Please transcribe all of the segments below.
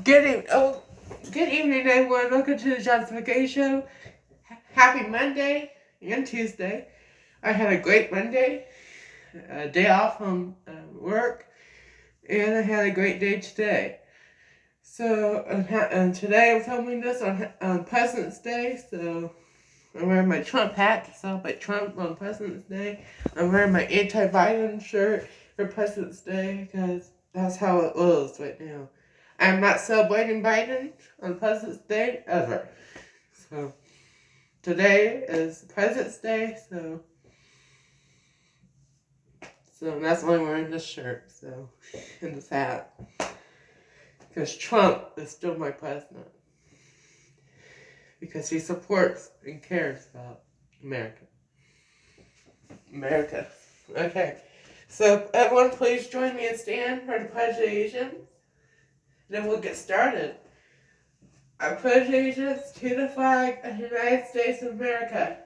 Good evening, everyone. Welcome to the Jonhson Mclang Show. Happy Monday and Tuesday. I had a great Monday, a day off from work, and I had a great day today. So, today I'm filming this on President's Day, so I'm wearing my Trump hat to celebrate Trump on President's Day. I'm wearing my anti-Biden shirt for President's Day, because that's how it is right now. I'm not celebrating Biden on President's Day ever. So today is President's Day, so that's why I'm wearing this shirt, and this hat. Because Trump is still my president. Because he supports and cares about America. Okay. So everyone please join me and stand for the Pledge of Allegiance. Then we'll get started. I pledge allegiance to the flag of the United States of America,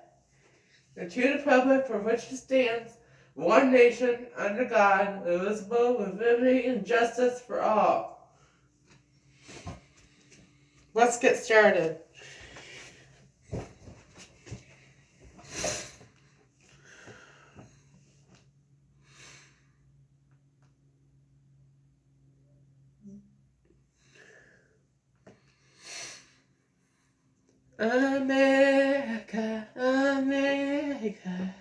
and to the republic for which it stands, one nation, under God, indivisible, with liberty and justice for all. Let's get started. America, America.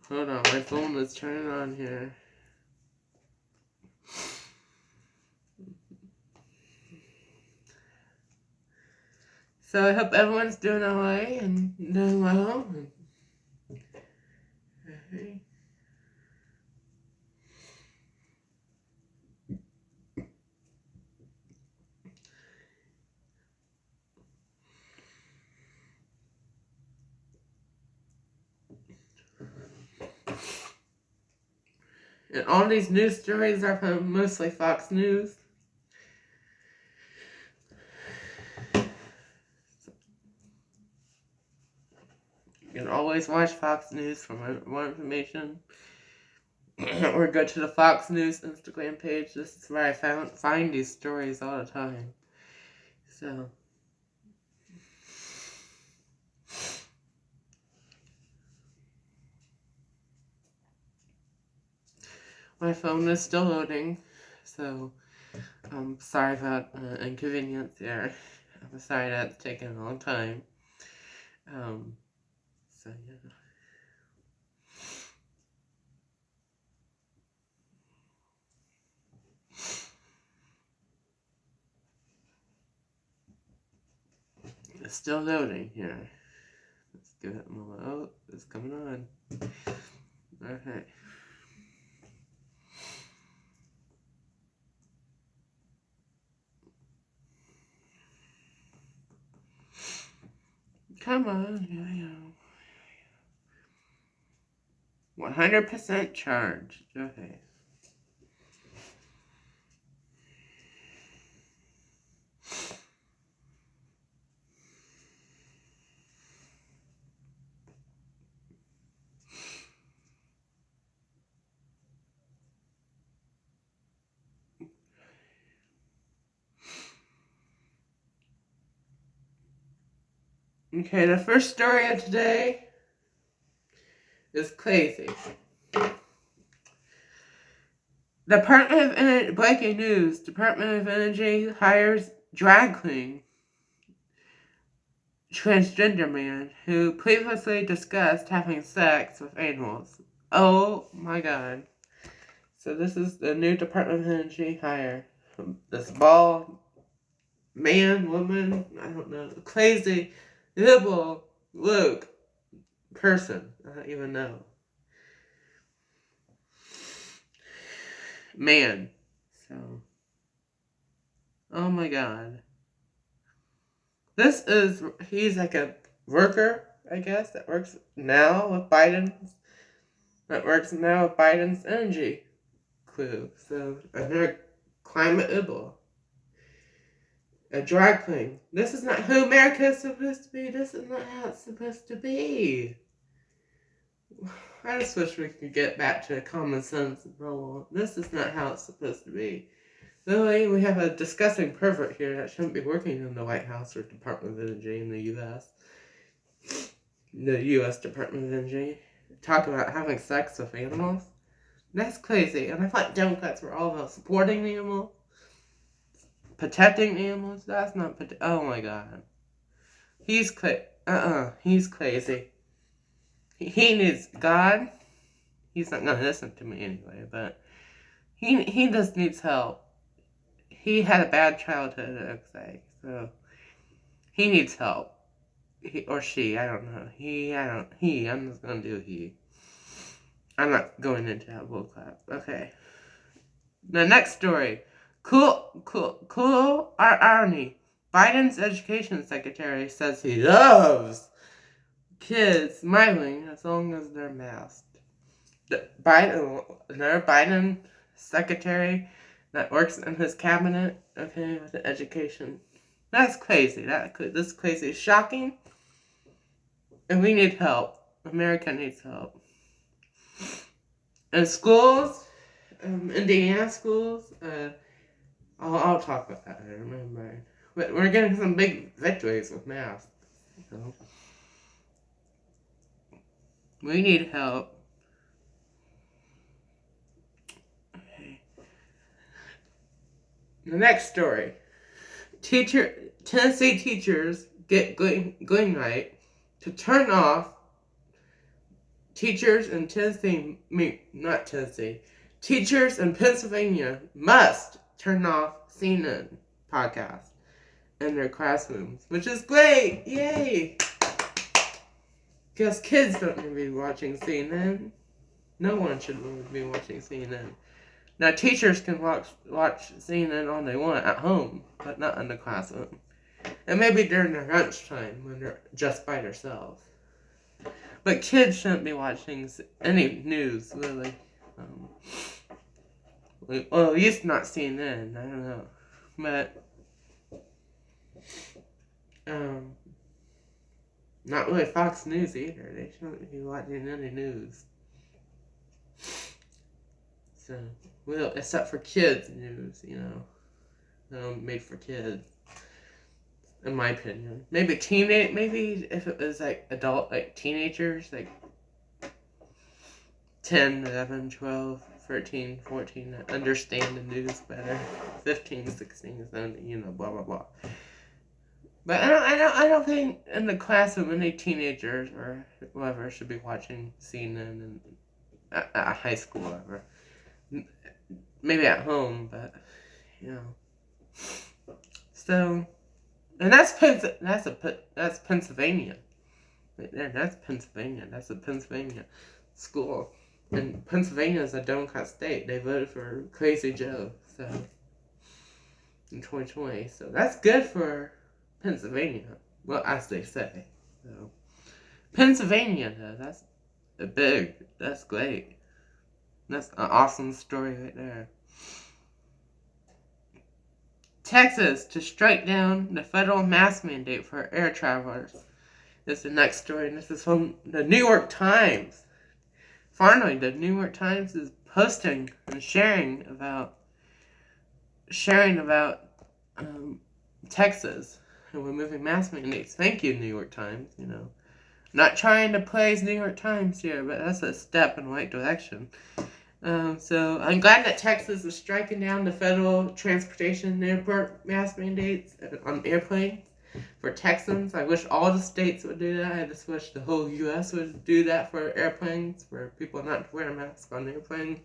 Hold on, my phone is turning on here. So I hope everyone's doing alright and doing well. Okay. And all these news stories are from mostly Fox News. You can always watch Fox News for more information. Or go to the Fox News Instagram page. This is where I find these stories all the time. So my phone is still loading, so I'm sorry about inconvenience there. I'm sorry that's taken a long time. So yeah. It's still loading here. Let's give it a moment. Oh, it's coming on. Okay. Come on, yeah. 100% charged. Okay. Okay, the first story of today is crazy. Breaking news. Department of Energy hires drag queen transgender man who previously discussed having sex with animals. Oh my god. So this is the new Department of Energy hire. This bald man, woman, I don't know, crazy, liberal, woke person. I don't even know. Man. So, oh my god. He's like a worker, I guess, that works now with Biden's energy crew. So, they're climate-able. A drag queen. This is not who America is supposed to be. This is not how it's supposed to be. I just wish we could get back to common sense and roll. This is not how it's supposed to be. Lily, we have a disgusting pervert here that shouldn't be working in the White House or Department of Energy in the U.S. The U.S. Department of Energy. Talk about having sex with animals. That's crazy. And I thought Democrats were all about supporting animals, protecting animals. That's not oh my god. He's he's crazy. He needs God. He's not gonna listen to me anyway, but he just needs help. He had a bad childhood, it looks like, so he needs help. He or she, I don't know. I'm just gonna do he. I'm not going into that bullcrap. Okay. The next story. Cool irony. Biden's education secretary says he loves kids smiling as long as they're masked. Another Biden secretary that works in his cabinet, okay, with the education. That's crazy. This is crazy. It's shocking. And we need help. America needs help. And schools, Indiana schools, I'll talk about that. I remember. But we're getting some big victories with masks. So we need help. Okay. The next story. Tennessee teachers get green light to turn off. Teachers in Teachers in Pennsylvania must turn off CNN podcast in their classrooms, which is great. Yay! Because kids don't need to be watching CNN. No one should be watching CNN. Now, teachers can watch CNN all they want at home, but not in the classroom. And maybe during their lunchtime when they're just by themselves. But kids shouldn't be watching any news, really. Well, at least not CNN. I don't know. But, not really Fox News either. They shouldn't be watching any news. So, well, except for kids news, made for kids. In my opinion. Maybe if it was like adult, like teenagers, like 10, 11, 12, 13, 14, that understand the news better. 15, 16, 17, blah, blah, blah. But I don't think in the classroom any teenagers or whoever should be watching CNN at high school ever. Maybe at home, but, So, and that's Pennsylvania. Right there, that's Pennsylvania. That's a Pennsylvania school. And Pennsylvania is a Democrat state. They voted for Crazy Joe, so in 2020. So that's good for Pennsylvania. Well, as they say. So Pennsylvania, though, that's great. That's an awesome story right there. Texas to strike down the federal mask mandate for air travelers. This is the next story, and this is from the New York Times. Finally, the New York Times is posting and sharing about Texas and removing mask mandates. Thank you, New York Times. Not trying to praise New York Times here, but that's a step in the right direction. So I'm glad that Texas is striking down the federal transportation and airport mask mandates on airplanes for Texans. I wish all the states would do that. I just wish the whole U.S. would do that for airplanes, for people not to wear a mask on airplanes.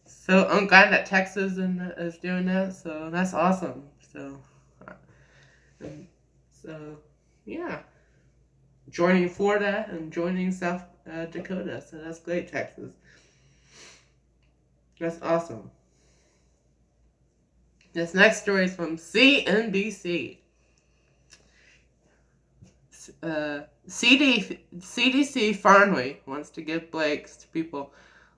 So I'm glad that Texas is doing that. So that's awesome. So yeah, joining Florida and joining South Dakota. So that's great, Texas. That's awesome. This next story is from CNBC. CDC finally wants to give breaks to people.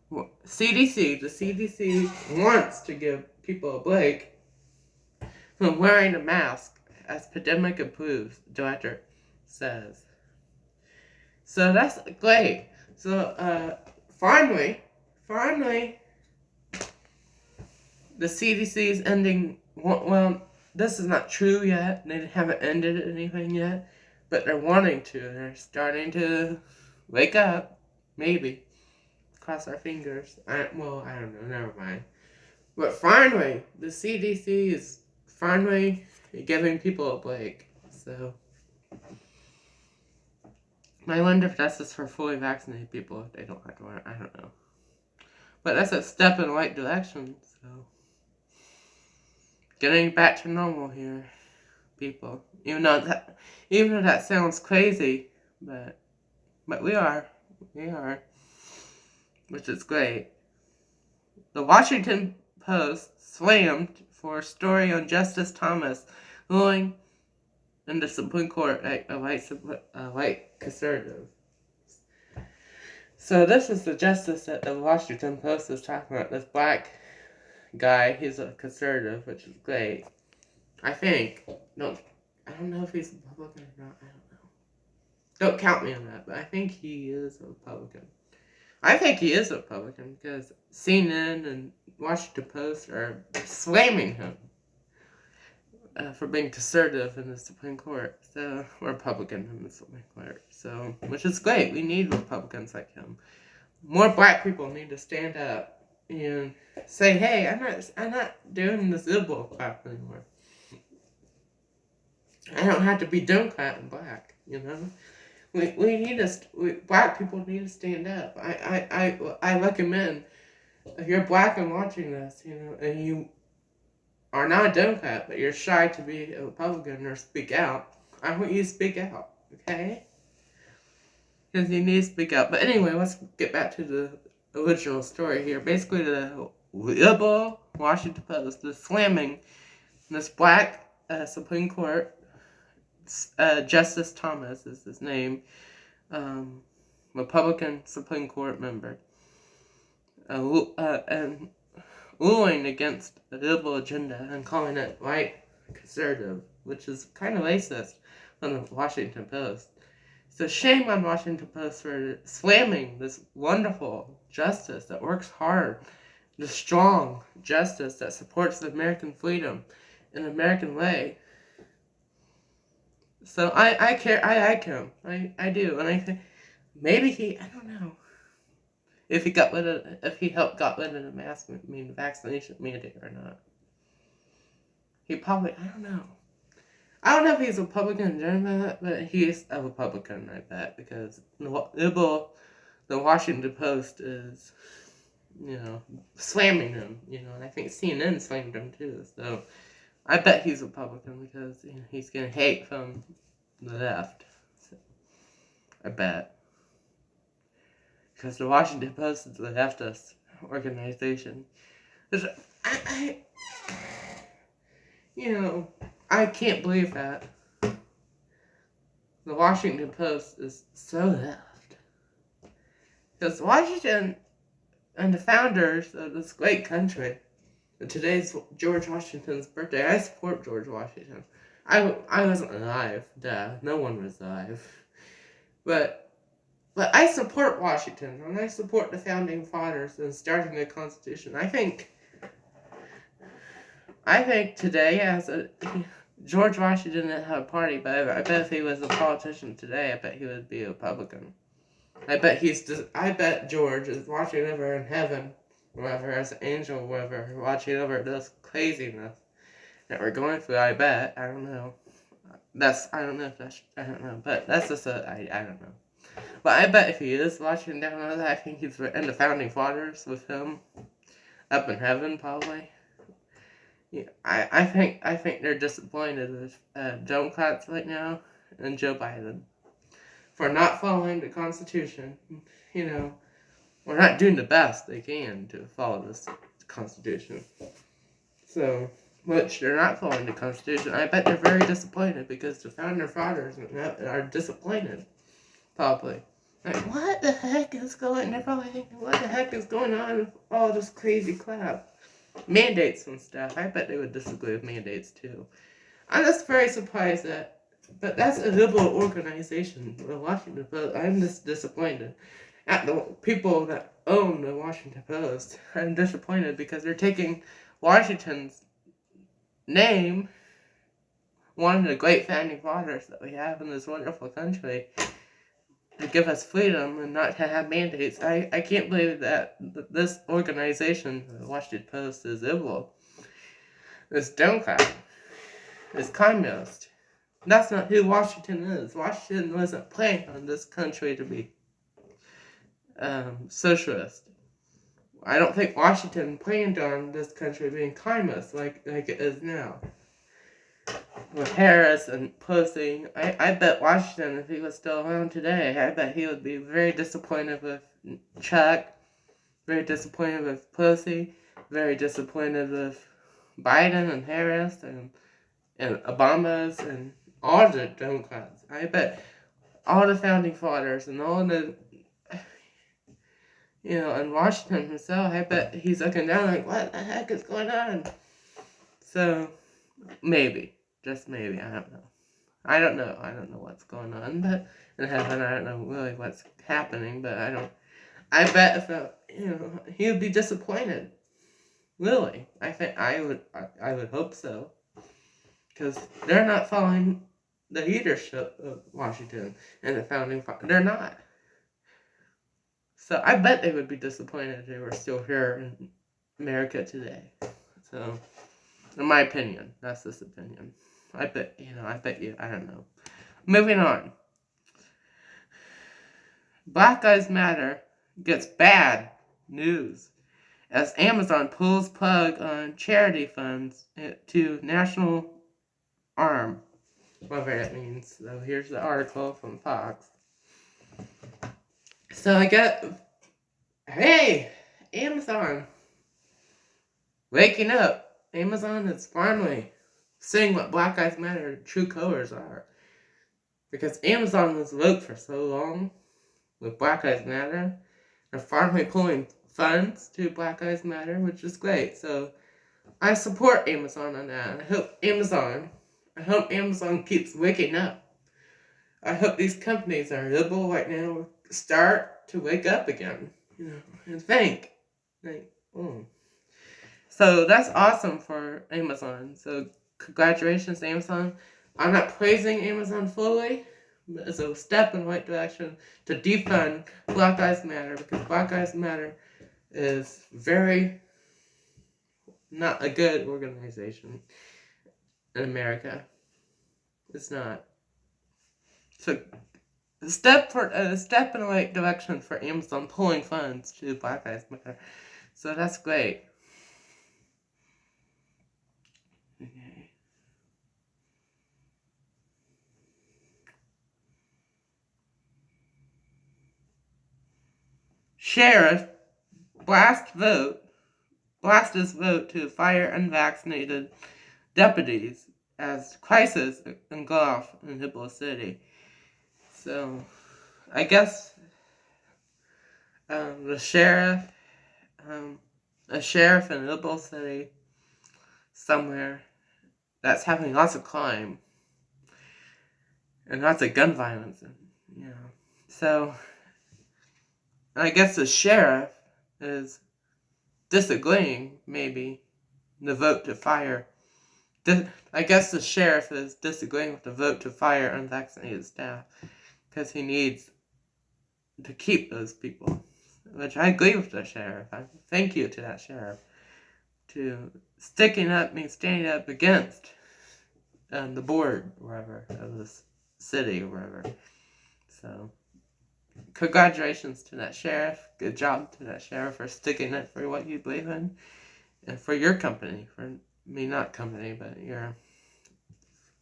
The CDC wants to give people a break from wearing a mask as pandemic improves, the director says. So that's great. So, finally, the CDC is ending. Well, this is not true yet. They haven't ended anything yet, but they're wanting to. They're starting to wake up. Maybe. Cross our fingers. I don't know. Never mind. But finally, the CDC is finally giving people a break. So, I wonder if that's just for fully vaccinated people. If they don't have to wear it. I don't know. But that's a step in the right direction. So, getting back to normal here, people. Even though that sounds crazy, but we are, which is great. The Washington Post slammed for a story on Justice Thomas ruling in the Supreme Court a white conservative. So this is the justice that the Washington Post is talking about. This black guy, he's a conservative, which is great. I think. No, I don't know if he's a Republican or not. I don't know. Don't count me on that, but I think he is a Republican. I think he is a Republican because CNN and Washington Post are slamming him for being conservative in the Supreme Court. So, Republican in the Supreme Court. So, which is great. We need Republicans like him. More black people need to stand up and say, "Hey, I'm not doing this liberal crap anymore. I don't have to be Democrat and black, you know." We need to. Black people need to stand up. I recommend, if you're black and watching this, you know, and you are not a Democrat, but you're shy to be a Republican or speak out, I want you to speak out, okay? Because you need to speak out. But anyway, let's get back to the original story here. Basically, the liberal Washington Post is slamming this black Supreme Court. Justice Thomas is his name, Republican Supreme Court member, and ruling against the liberal agenda and calling it white conservative, which is kind of racist on the Washington Post. So shame on Washington Post for slamming this wonderful justice that works hard, the strong justice that supports the American freedom and the American way. So I care. I like him. I do, and I think maybe I don't know if he helped got rid of the vaccination mandate or not. He probably, I don't know. I don't know if he's a Republican in but he's a Republican, I bet, because the Washington Post is, you know, slamming him, you know, and I think CNN slammed him too. So I bet he's a Republican because, you know, he's getting hate from the left. So, I bet. Because the Washington Post is a leftist organization. You know, I can't believe that. The Washington Post is so left. Because Washington and the founders of this great country, and today's George Washington's birthday, I support George Washington. I wasn't alive, duh, no one was alive. But I support Washington, and I support the founding fathers and starting the Constitution. I think today, George Washington didn't have a party, but I bet if he was a politician today, I bet he would be a Republican. I bet George is watching over in heaven, wherever as an angel, wherever, watching over this craziness that we're going through. I bet. I don't know. I don't know, but that's just I don't know. But I bet if he is watching down on that, I think he's in the founding fathers with him up in heaven, probably. Yeah, I think they're disappointed with Democrats right now and Joe Biden for not following the Constitution. You know, we're not doing the best they can to follow this Constitution. So, which they're not following the Constitution. I bet they're very disappointed because the founder fathers are disappointed. Probably. Like, what the heck is going on? They're probably thinking, what the heck is going on with all this crazy crap? Mandates and stuff. I bet they would disagree with mandates too. I'm just very surprised but that's a liberal organization, the Washington Post. I'm just disappointed. at the people that own the Washington Post. I'm disappointed because they're taking Washington's name, one of the great founding fathers that we have in this wonderful country, to give us freedom and not to have mandates. I can't believe that this organization, the Washington Post, is evil. This Democrat is communist. That's not who Washington is. Washington wasn't planning on this country to be socialist. I don't think Washington planned on this country being communist like it is now. With Harris and Pelosi, I bet Washington, if he was still around today, I bet he would be very disappointed with Chuck, very disappointed with Pelosi, very disappointed with Biden and Harris and Obama's and all the Democrats. I bet all the founding fathers and all the, and Washington himself, I bet he's looking down like, what the heck is going on? So, maybe. Just maybe. I don't know. I don't know what's going on, but in heaven, I don't know really what's happening, but I bet if, he would be disappointed. Really. I would hope so. Because they're not following the leadership of Washington and the founding fathers. They're not. So I bet they would be disappointed if they were still here in America today. So, in my opinion, that's this opinion. I bet you, I don't know. Moving on. Black Lives Matter gets bad news as Amazon pulls plug on charity funds to National Arm, whatever that means. So here's the article from Fox. So hey, Amazon, waking up. Amazon is finally seeing what Black Lives Matter true colors are. Because Amazon was woke for so long with Black Lives Matter. They're finally pulling funds to Black Lives Matter, which is great. So I support Amazon on that. I hope Amazon keeps waking up. I hope these companies that are liberal right now start to wake up again, and think. So that's awesome for Amazon. So congratulations, Amazon. I'm not praising Amazon fully, but it's a step in the right direction to defund Black Lives Matter, because Black Lives Matter is very not a good organization in America. It's not. So a step in the right direction for Amazon pulling funds to Black Lives Matter. So that's great. Okay. Sheriff blasts his vote to fire unvaccinated deputies as crisis engulfs in Hippo City. So, I guess a sheriff in Hippo City somewhere that's having lots of crime and lots of gun violence, So, I guess the sheriff is disagreeing, maybe, the vote to fire. I guess the sheriff is disagreeing with the vote to fire unvaccinated staff because he needs to keep those people, which I agree with the sheriff. Thank you to that sheriff to standing up against the board, wherever, of this city or wherever. So, congratulations to that sheriff. Good job to that sheriff for sticking up for what you believe in and for your company. Not company, but your,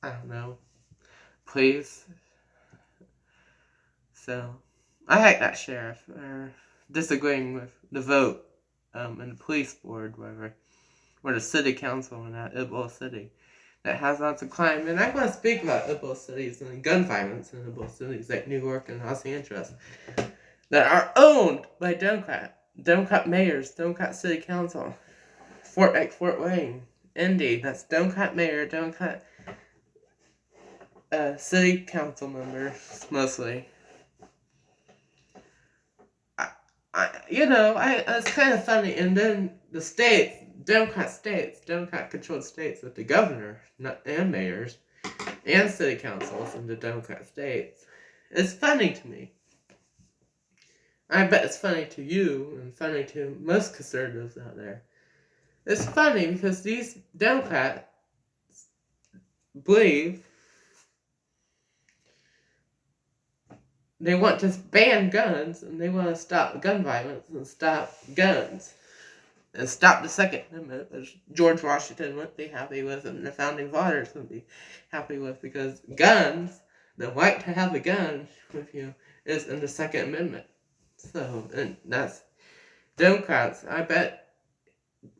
I don't know, please. So, I hate that sheriff disagreeing with the vote in the police board, whatever, or the city council in that Ibla city that has lots of crime. And I want to speak about Ibla cities and gun violence in Ibla cities like New York and Los Angeles that are owned by Democrat mayors, Democrat city council. Fort Wayne, Indy, that's Democrat mayor, Democrat city council members, mostly. it's kind of funny. And then the states, Democrat-controlled states with the governor and mayors and city councils in the Democrat states. It's funny to me. I bet it's funny to you and funny to most conservatives out there. It's funny because these Democrats believe they want to ban guns and they want to stop gun violence and stop guns and stop the Second Amendment, which George Washington wouldn't be happy with and the Founding Fathers wouldn't be happy with, because guns, the right to have a gun with you, is in the Second Amendment. So, and that's Democrats. I bet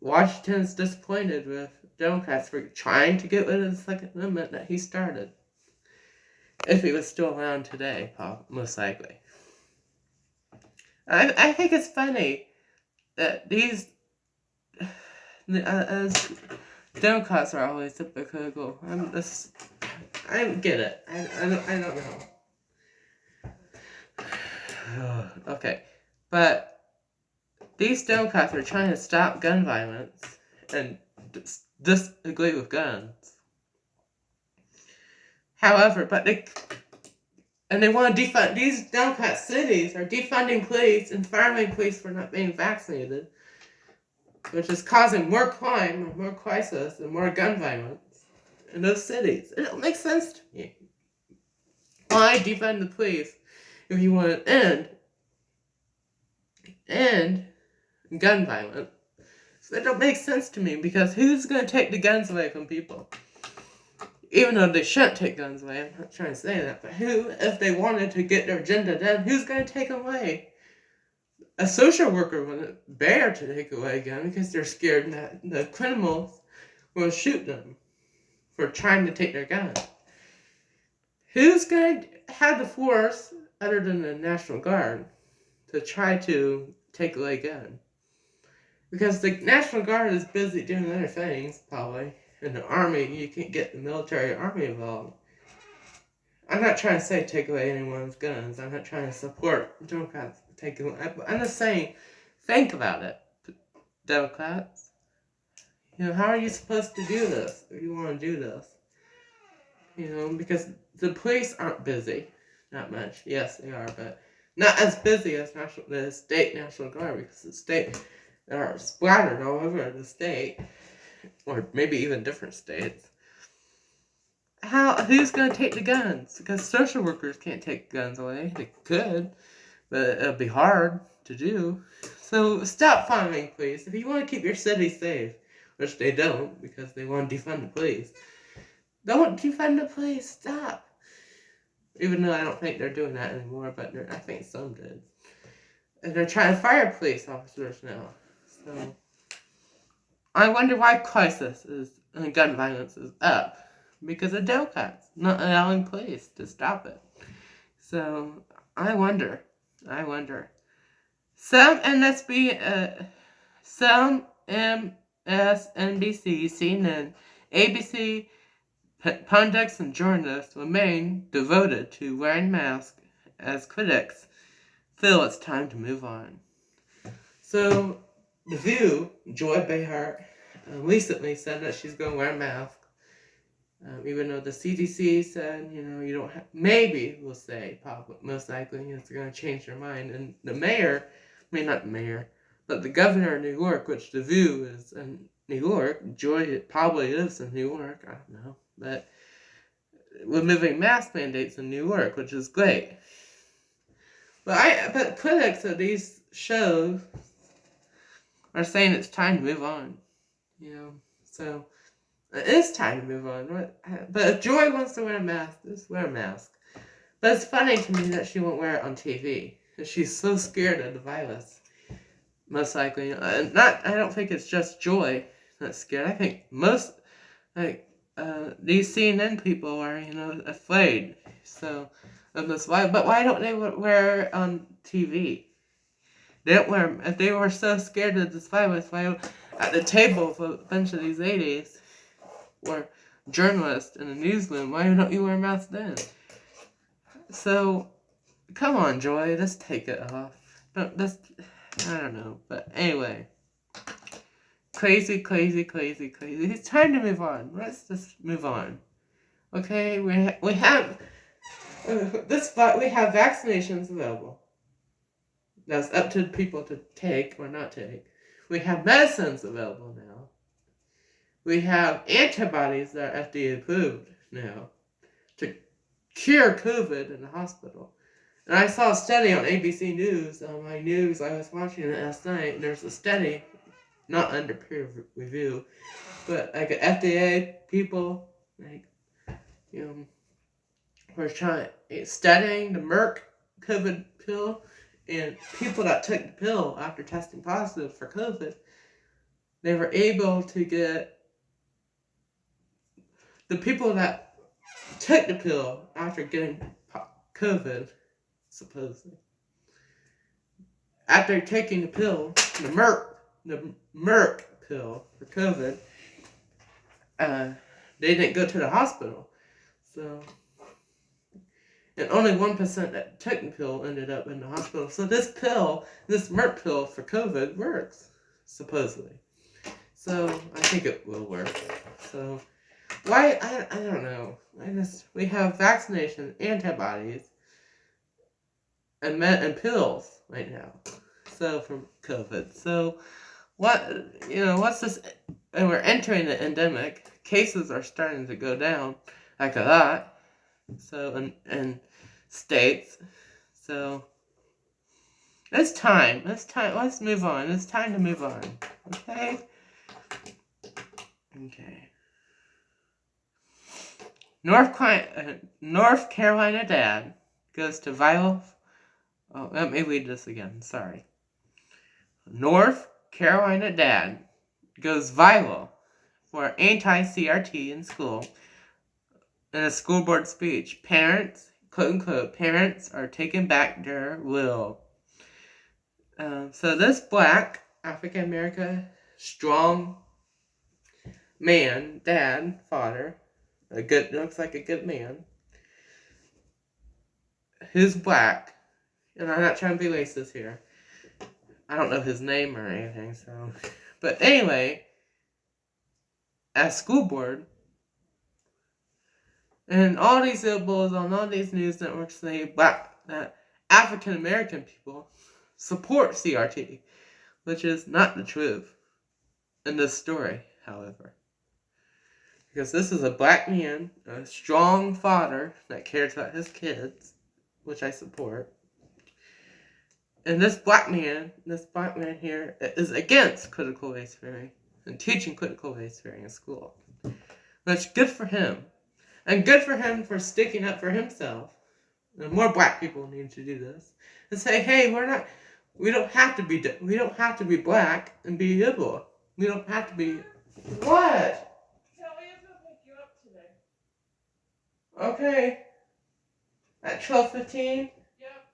Washington's disappointed with Democrats for trying to get rid of the Second Amendment that he started. If he was still around today, most likely. I think it's funny that these as Democrats are always hypocritical. I get it. I don't know. Okay, but these Democrats are trying to stop gun violence and disagree with guns. However, they want to defund. These Democrat cities are defunding police and firing police for not being vaccinated, which is causing more crime, more crisis, and more gun violence in those cities. It don't make sense to me. Why defund the police if you want to end gun violence? So it don't make sense to me, because who's going to take the guns away from people? Even though they shouldn't take guns away, I'm not trying to say that, but who, if they wanted to get their agenda done, who's going to take them away? A social worker wouldn't bear to take away a gun because they're scared that the criminals will shoot them for trying to take their gun. Who's going to have the force, other than the National Guard, to try to take away a gun? Because the National Guard is busy doing other things, probably. In the Army, you can't get the military Army involved. I'm not trying to say take away anyone's guns. I'm not trying to support Democrats taking away. I'm just saying, think about it, Democrats. How are you supposed to do this if you want to do this? Because the police aren't busy that much. Yes, they are, but not as busy as the state National Guard, because the state are splattered all over the state, or maybe even different states. Who's going to take the guns? Because social workers can't take guns away. They could, but it'll be hard to do. So stop firing police. If you want to keep your city safe, which they don't, because they want to defund the police, don't defund the police. Stop. Even though I don't think they're doing that anymore, but I think some did. And they're trying to fire police officers now. So I wonder why crisis and gun violence is up. Because of Democrats not allowing police to stop it. So I wonder. Some MSNBC, CNN, ABC, pundits and journalists remain devoted to wearing masks as critics feel it's time to move on. So The View, Joy Behar, recently said that she's going to wear a mask. Even though the CDC said, you don't have, maybe we'll say, probably, most likely, it's going to change their mind. And the mayor, not the mayor, but the governor of New York, which The View is in New York, Joy probably lives in New York, I don't know, but we're moving mask mandates in New York, which is great. But critics of these shows are saying it's time to move on, so it is time to move on. But if Joy wants to wear a mask, just wear a mask. But it's funny to me that she won't wear it on TV. Because she's so scared of the virus. Most likely. I don't think it's just Joy that's scared. I think most, these CNN people are, afraid. So, of this virus. But why don't they wear it on TV? They don't wear, if they were so scared of this virus, why at the table for a bunch of these ladies, or journalists in a newsroom, why don't you wear a mask then? So, come on, Joy, just take it off. I don't know. But anyway. Crazy. It's time to move on. Let's just move on. Okay, we have we have vaccinations available. That's up to people to take or not take. We have medicines available now. We have antibodies that are FDA approved now to cure COVID in the hospital. And I saw a study on ABC News, on my news, I was watching it last night, and there's a study, not under peer review, but like FDA people, like, were studying the Merck COVID pill, and people that took the pill after testing positive for COVID, they were able to get the people that took the pill after getting COVID, supposedly. After taking the pill, the Merck pill for COVID, they didn't go to the hospital. So, and only 1% that took the pill ended up in the hospital. So this Merck pill for COVID works, supposedly. So I think it will work. So why, I don't know. We have vaccination, antibodies, and pills right now. So from COVID. So what's this? And we're entering the endemic. Cases are starting to go down like a lot. So in states. So it's time. Let's move on. It's time to move on. Okay. North Carolina dad goes to viral. Oh, let me read this again. Sorry. North Carolina dad goes viral for anti-CRT in school in a school board speech. Parents, quote unquote, parents are taking back their will. So this black African American strong man, dad, father, looks like a good man, who's black, and I'm not trying to be racist here. I don't know his name or anything, so. But anyway, at school board, and all these liberals on all these news networks say that African American people support CRT, which is not the truth in this story, however. Because this is a black man, a strong father that cares about his kids, which I support. And this black man here is against critical race theory and teaching critical race theory in school. That's good for him. And good for him for sticking up for himself. And more black people need to do this. And say, hey, we don't have to be black and be liberal. We don't have to be, what? Kelly is going to pick you up today. Okay. At 12:15? Yep.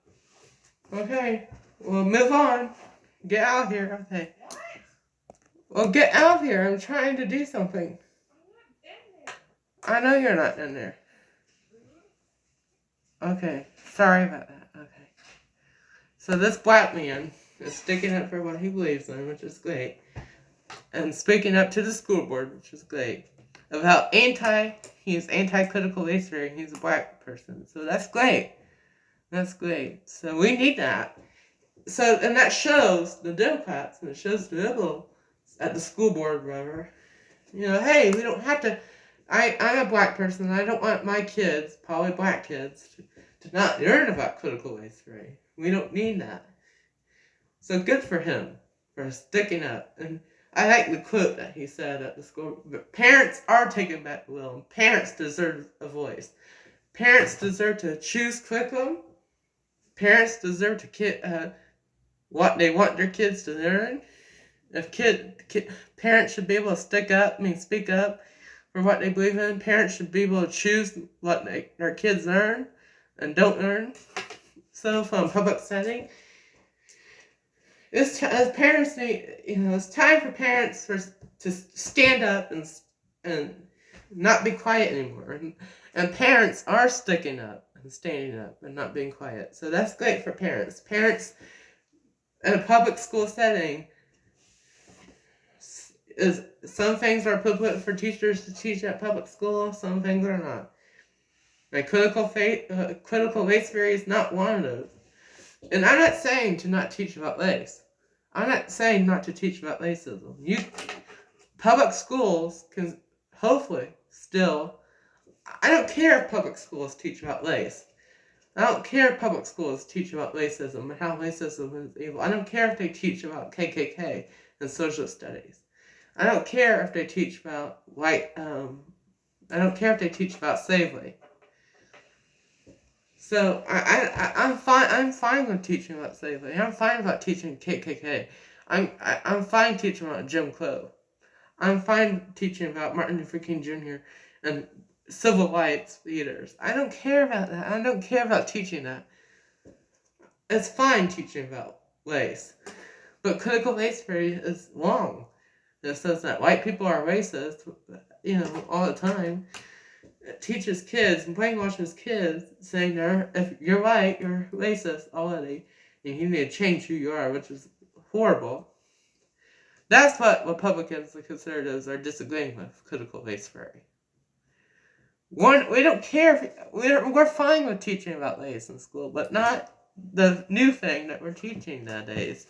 Okay. Well, move on. Get out of here. Okay. What? Well, get out of here. I'm trying to do something. I'm not in there. I know you're not in there. Okay. Sorry about that. Okay. So this black man is sticking up for what he believes in, which is great. And speaking up to the school board, which is great. About he's anti-critical race theory, and he's a black person. So that's great. That's great. So we need that. So, and that shows the Democrats, and it shows the liberals at the school board, whatever. Hey, we don't have to. I'm a black person, and I don't want my kids, probably black kids, to not learn about critical race theory. We don't need that. So good for him for sticking up. And I like the quote that he said at the school. Parents are taking back the will, and parents deserve a voice. Parents deserve to choose curriculum. Parents deserve to what they want their kids to learn. Parents should be able to speak up for what they believe in. Parents should be able to choose what their kids learn and don't learn. So from a public setting, it's time for parents to stand up and not be quiet anymore. And parents are sticking up and standing up and not being quiet. So that's great for parents. in a public school setting, is some things are appropriate for teachers to teach at public school, some things are not. Like critical race theory is not one of those. And I'm not saying to not teach about race. I'm not saying not to teach about racism. Public schools can hopefully still. I don't care if public schools teach about race. I don't care if public schools teach about racism and how racism is evil. I don't care if they teach about KKK and social studies. I don't care if they teach about I don't care if they teach about slavery. So I'm fine. I'm fine with teaching about slavery. I'm fine about teaching KKK. I'm fine teaching about Jim Crow. I'm fine teaching about Martin Luther King Jr. and civil rights leaders. I don't care about that. I don't care about teaching that. It's fine teaching about race, but critical race theory is wrong. It says that white people are racist, all the time. It teaches kids and brainwashes kids, saying if you're white, you're racist already, and you need to change who you are, which is horrible. That's what Republicans and conservatives are disagreeing with critical race theory. We don't care. We're fine with teaching about race in school, but not the new thing that we're teaching nowadays.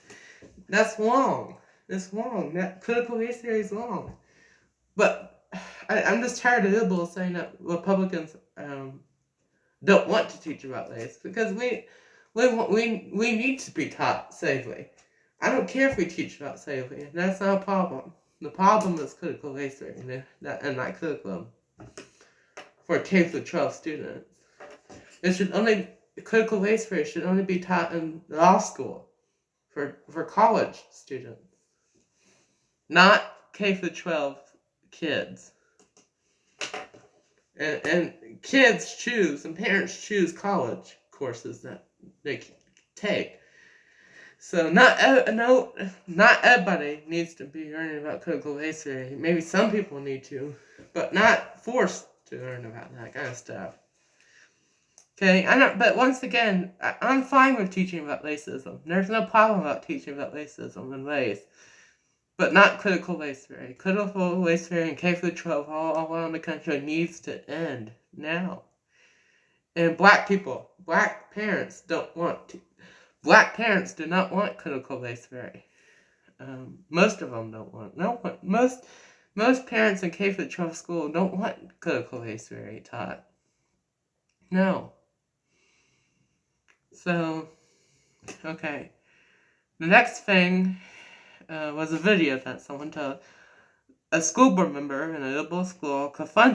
That's wrong. It's wrong. That critical race theory is wrong. But I'm just tired of liberals saying that Republicans don't want to teach about race, because we need to be taught safely. I don't care if we teach about slavery. That's not a problem. The problem is critical race theory and that curriculum for K through 12 students. Critical race theory should only be taught in law school for college students, not K through 12 kids. And kids choose and parents choose college courses that they take. So not everybody needs to be learning about critical race theory. Maybe some people need to, but not forced to learn about that kind of stuff. Okay, but once again, I'm fine with teaching about racism. There's no problem about teaching about racism and race, but not critical race theory. Critical race theory in K through 12 all around the country needs to end now. And black parents Black parents do not want critical race theory. Most of them don't want. Most parents in K through 12 school don't want critical race theory taught. No. So, okay. The next thing was a video that someone told. A school board member in a liberal school confronted